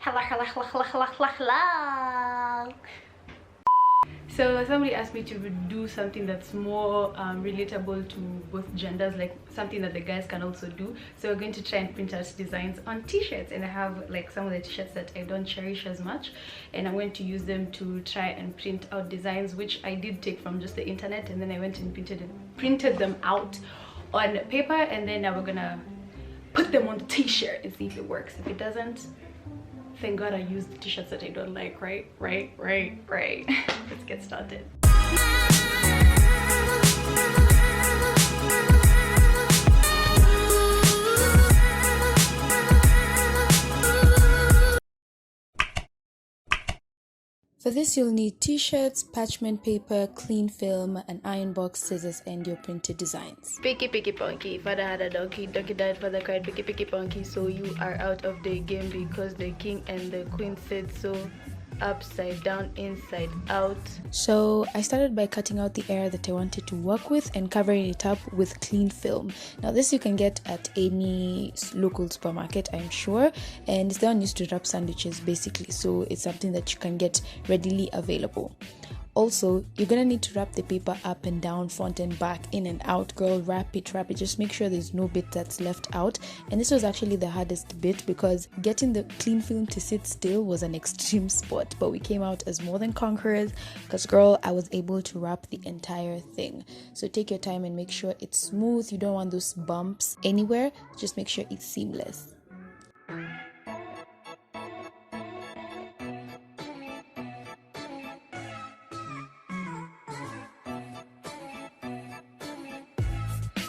Hello. So somebody asked me to do something that's more relatable to both genders, like something that the guys can also do. So we're going to try and print out designs on t-shirts, and I have like some of the t-shirts that I don't cherish as much, and I'm going to use them to try and print out designs which I did take from just the internet, and then I went and printed them out on paper, and then now we're gonna put them on the t-shirt and see if it works. If it doesn't, thank God I used the t-shirts that I don't like, right? Let's get started. For this, you'll need t-shirts, parchment paper, clean film, an iron box, scissors, and your printed designs. Picky ponky, father had a donkey, donkey died, father cried, picky ponky, so you are out of the game because the king and the queen said so. Upside down, inside out. So I started by cutting out the area that I wanted to work with and covering it up with clean film. Now this you can get at any local supermarket, I'm sure, and it's the one used to wrap sandwiches basically, so it's something that you can get readily available. Also, you're gonna need to wrap the paper up and down, front and back, in and out. Girl, wrap it, just make sure there's no bit that's left out. And this was actually the hardest bit because getting the clean film to sit still was an extreme sport, but we came out as more than conquerors because girl, I was able to wrap the entire thing. So take your time and make sure it's smooth. You don't want those bumps anywhere, just make sure it's seamless.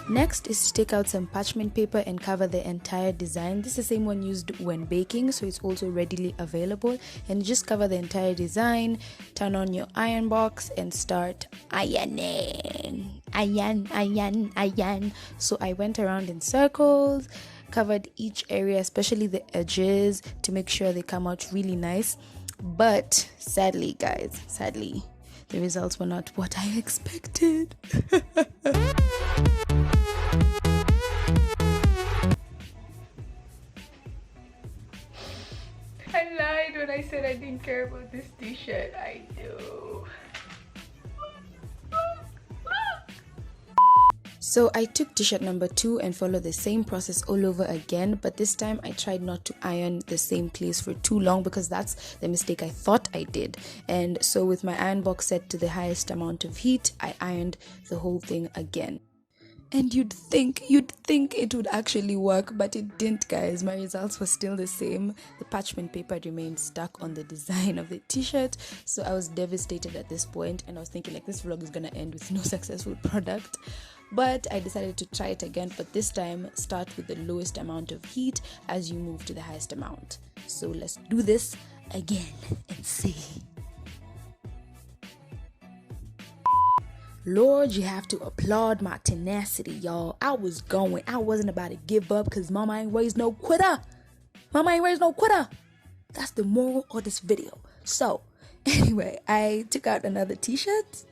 Next is to take out some parchment paper and cover the entire design. This is the same one used when baking, so it's also readily available. And just cover the entire design, turn on your iron box and start ironing. Iron. So I went around in circles, covered each area, especially the edges, to make sure they come out really nice. But sadly guys, the results were not what I expected. I lied when I said I didn't care about this t-shirt. I do. So I took t-shirt number 2 and followed the same process all over again, but this time I tried not to iron the same place for too long because that's the mistake I thought I did. And so with my iron box set to the highest amount of heat, I ironed the whole thing again. And you'd think it would actually work, but it didn't, guys. My results were still the same. The parchment paper remained stuck on the design of the t-shirt, so I was devastated at this point, and I was thinking like this vlog is gonna end with no successful product. But I decided to try it again, but this time start with the lowest amount of heat as you move to the highest amount. So let's do this again and see. Lord, you have to applaud my tenacity, y'all. I wasn't about to give up because mama ain't raised no quitter. That's the moral of this video. So anyway, I took out another t-shirt.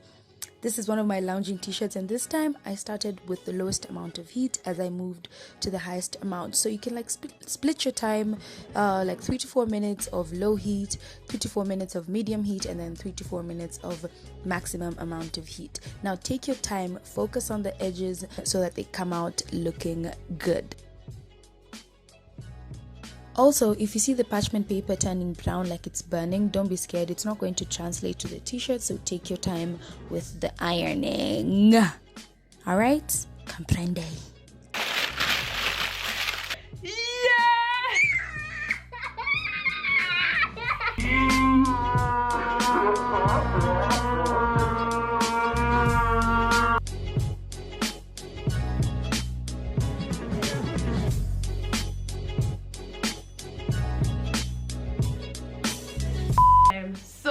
This is one of my lounging t-shirts, and this time I started with the lowest amount of heat as I moved to the highest amount. So you can like split your time, like 3 to 4 minutes of low heat, 3 to 4 minutes of medium heat, and then 3 to 4 minutes of maximum amount of heat. Now take your time, focus on the edges so that they come out looking good. Also, if you see the parchment paper turning brown like it's burning, don't be scared. It's not going to translate to the t-shirt, so take your time with the ironing. Alright? Comprende.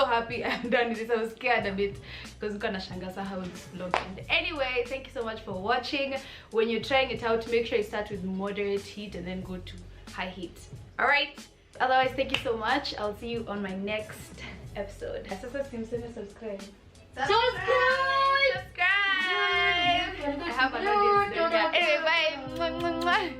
Happy I'm done with this. I was scared a bit because gonna shangasa how this vlog ended. Anyway, thank you so much for watching. When you're trying it out, make sure you start with moderate heat and then go to high heat. All right, otherwise, thank you so much. I'll see you on my next episode. Subscribe. I have an audience there. Anyway, bye.